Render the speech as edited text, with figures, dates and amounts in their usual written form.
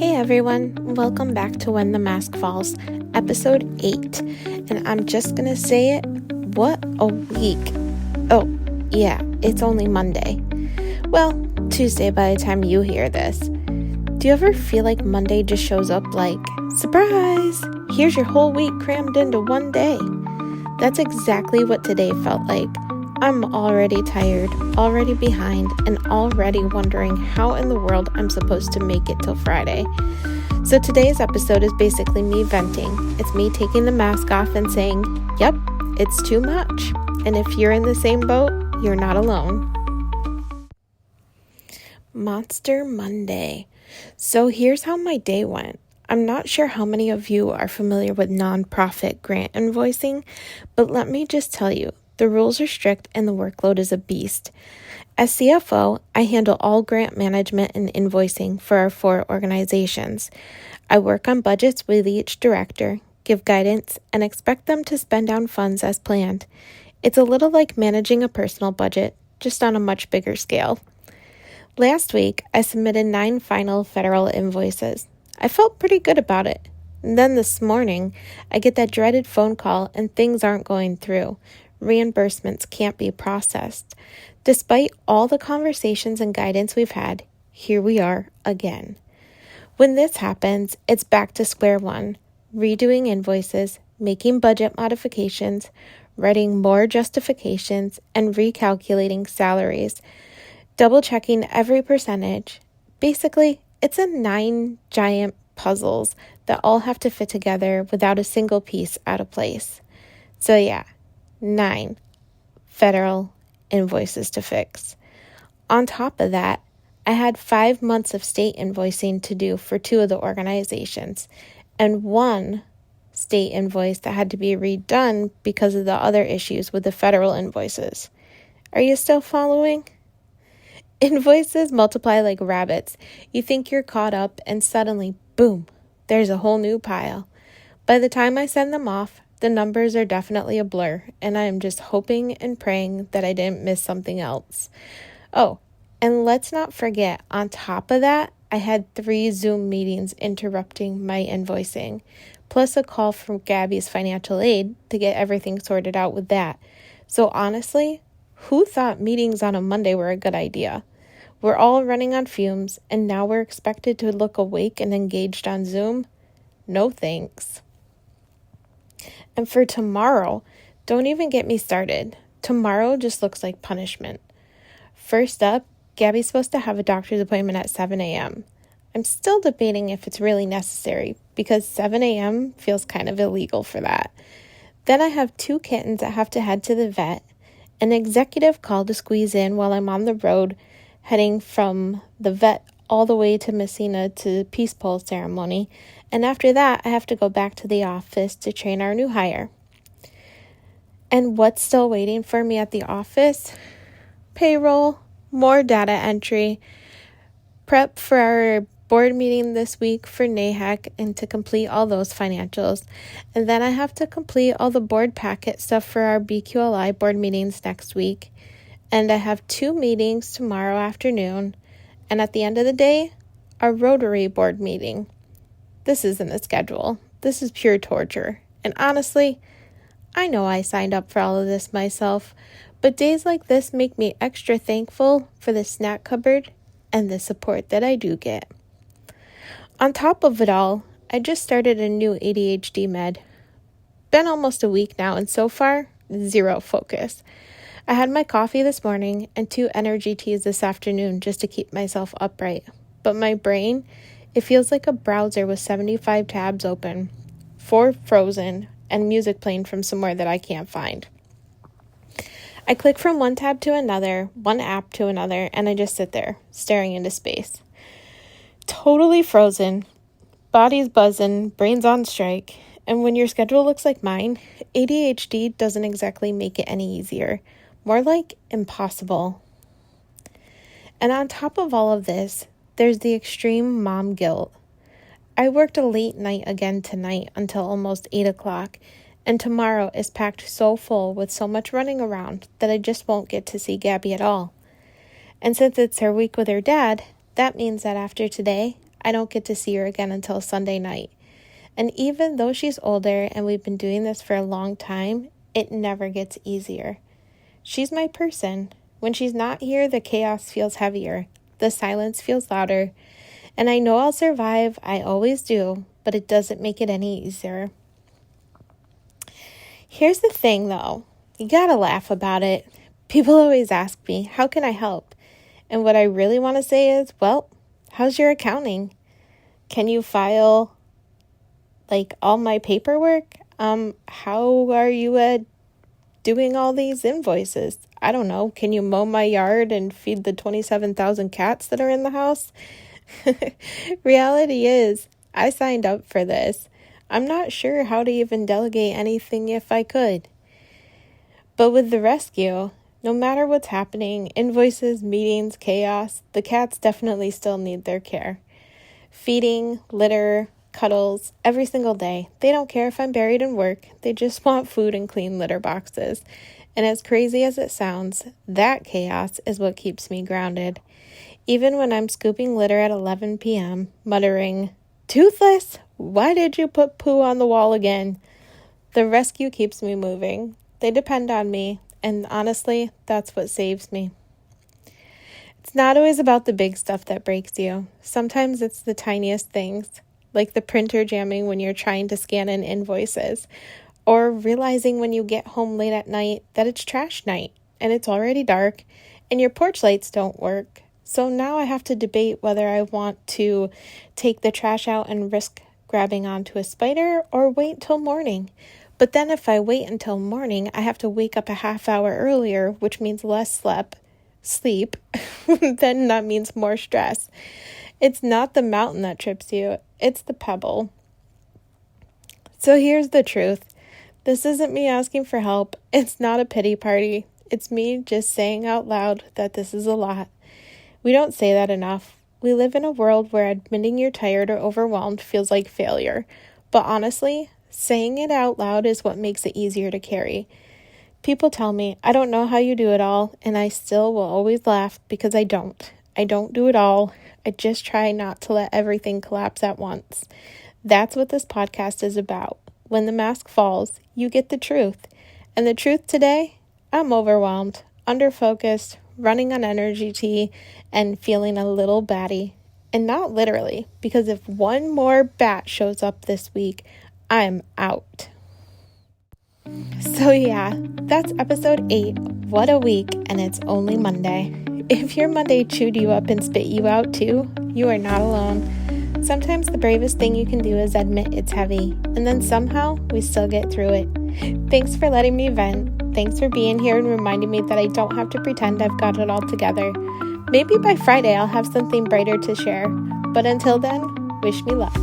Hey everyone, welcome back to When the Mask Falls, episode 8. And I'm just gonna say it, what a week. Oh, yeah, it's only Monday. Well, Tuesday by the time you hear this. Do you ever feel like Monday just shows up like, surprise, here's your whole week crammed into one day? That's exactly what today felt like. I'm already tired, already behind, and already wondering how in the world I'm supposed to make it till Friday. So today's episode is basically me venting. It's me taking the mask off and saying, yep, it's too much. And if you're in the same boat, you're not alone. Monster Monday. So here's how my day went. I'm not sure how many of you are familiar with nonprofit grant invoicing, but let me just tell you, the rules are strict and the workload is a beast. As CFO, I handle all grant management and invoicing for our 4 organizations. I work on budgets with each director, give guidance, and expect them to spend down funds as planned. It's a little like managing a personal budget, just on a much bigger scale. Last week, I submitted 9 final federal invoices. I felt pretty good about it. And then this morning, I get that dreaded phone call and things aren't going through. Reimbursements can't be processed. Despite all the conversations and guidance we've had, here we are again. When this happens, it's back to square one, redoing invoices, making budget modifications, writing more justifications, and recalculating salaries, double-checking every percentage. Basically, it's a 9 giant puzzles that all have to fit together without a single piece out of place. So yeah, 9 federal invoices to fix. On top of that, I had 5 months of state invoicing to do for 2 of the organizations, and 1 state invoice that had to be redone because of the other issues with the federal invoices. Are you still following? Invoices multiply like rabbits. You think you're caught up, and suddenly, boom, there's a whole new pile. By the time I send them off, the numbers are definitely a blur, and I am just hoping and praying that I didn't miss something else. Oh, and let's not forget, on top of that, I had 3 Zoom meetings interrupting my invoicing, plus a call from Gabby's financial aid to get everything sorted out with that. So honestly, who thought meetings on a Monday were a good idea? We're all running on fumes, and now we're expected to look awake and engaged on Zoom? No thanks. And for tomorrow, don't even get me started. Tomorrow just looks like punishment. First up, Gabby's supposed to have a doctor's appointment at 7 a.m. I'm still debating if it's really necessary because 7 a.m. feels kind of illegal for that. Then I have 2 kittens that have to head to the vet, an executive call to squeeze in while I'm on the road heading from the vet all the way to Messina to the Peace Pole ceremony, and after that, I have to go back to the office to train our new hire. And what's still waiting for me at the office? Payroll, more data entry, prep for our board meeting this week for NAHAC and to complete all those financials. And then I have to complete all the board packet stuff for our BQLI board meetings next week. And I have 2 meetings tomorrow afternoon. And at the end of the day, our Rotary board meeting. This isn't a schedule. This is pure torture. And honestly, I know I signed up for all of this myself, but days like this make me extra thankful for the snack cupboard and the support that I do get. On top of it all, I just started a new ADHD med. Been almost a week now, and so far, 0 focus. I had my coffee this morning and 2 energy teas this afternoon just to keep myself upright. But my brain, it feels like a browser with 75 tabs open, 4 frozen, and music playing from somewhere that I can't find. I click from one tab to another, one app to another, and I just sit there, staring into space. Totally frozen, body's buzzing, brain's on strike, and when your schedule looks like mine, ADHD doesn't exactly make it any easier. More like impossible. And on top of all of this, there's the extreme mom guilt. I worked a late night again tonight until almost 8 o'clock, and tomorrow is packed so full with so much running around that I just won't get to see Gabby at all. And since it's her week with her dad, that means that after today, I don't get to see her again until Sunday night. And even though she's older and we've been doing this for a long time, it never gets easier. She's my person. When she's not here, the chaos feels heavier. The silence feels louder. And I know I'll survive. I always do. But it doesn't make it any easier. Here's the thing, though. You gotta laugh about it. People always ask me, how can I help? And what I really want to say is, well, how's your accounting? Can you file, all my paperwork? How are you at doing all these invoices? I don't know. Can you mow my yard and feed the 27,000 cats that are in the house? Reality is, I signed up for this. I'm not sure how to even delegate anything if I could. But with the rescue, no matter what's happening, invoices, meetings, chaos, the cats definitely still need their care. Feeding, litter, cuddles, every single day. They don't care if I'm buried in work. They just want food and clean litter boxes. And as crazy as it sounds, that chaos is what keeps me grounded. Even when I'm scooping litter at 11 p.m., muttering, "Toothless, why did you put poo on the wall again?" The rescue keeps me moving. They depend on me, and honestly, that's what saves me. It's not always about the big stuff that breaks you. Sometimes it's the tiniest things, like the printer jamming when you're trying to scan in invoices, or realizing when you get home late at night that it's trash night, and it's already dark, and your porch lights don't work. So now I have to debate whether I want to take the trash out and risk grabbing onto a spider or wait till morning. But then if I wait until morning, I have to wake up a half hour earlier, which means less sleep. Then that means more stress. It's not the mountain that trips you, it's the pebble. So here's the truth. This isn't me asking for help. It's not a pity party. It's me just saying out loud that this is a lot. We don't say that enough. We live in a world where admitting you're tired or overwhelmed feels like failure. But honestly, saying it out loud is what makes it easier to carry. People tell me, I don't know how you do it all, and I still will always laugh because I don't. I don't do it all. I just try not to let everything collapse at once. That's what this podcast is about. When the mask falls, you get the truth. And the truth today, I'm overwhelmed, underfocused, running on energy tea, and feeling a little batty. And not literally, because if one more bat shows up this week, I'm out. So yeah, that's episode 8. What a week, and it's only Monday. If your Monday chewed you up and spit you out too, you are not alone. Sometimes the bravest thing you can do is admit it's heavy, and then somehow we still get through it. Thanks for letting me vent. Thanks for being here and reminding me that I don't have to pretend I've got it all together. Maybe by Friday I'll have something brighter to share. But until then, wish me luck.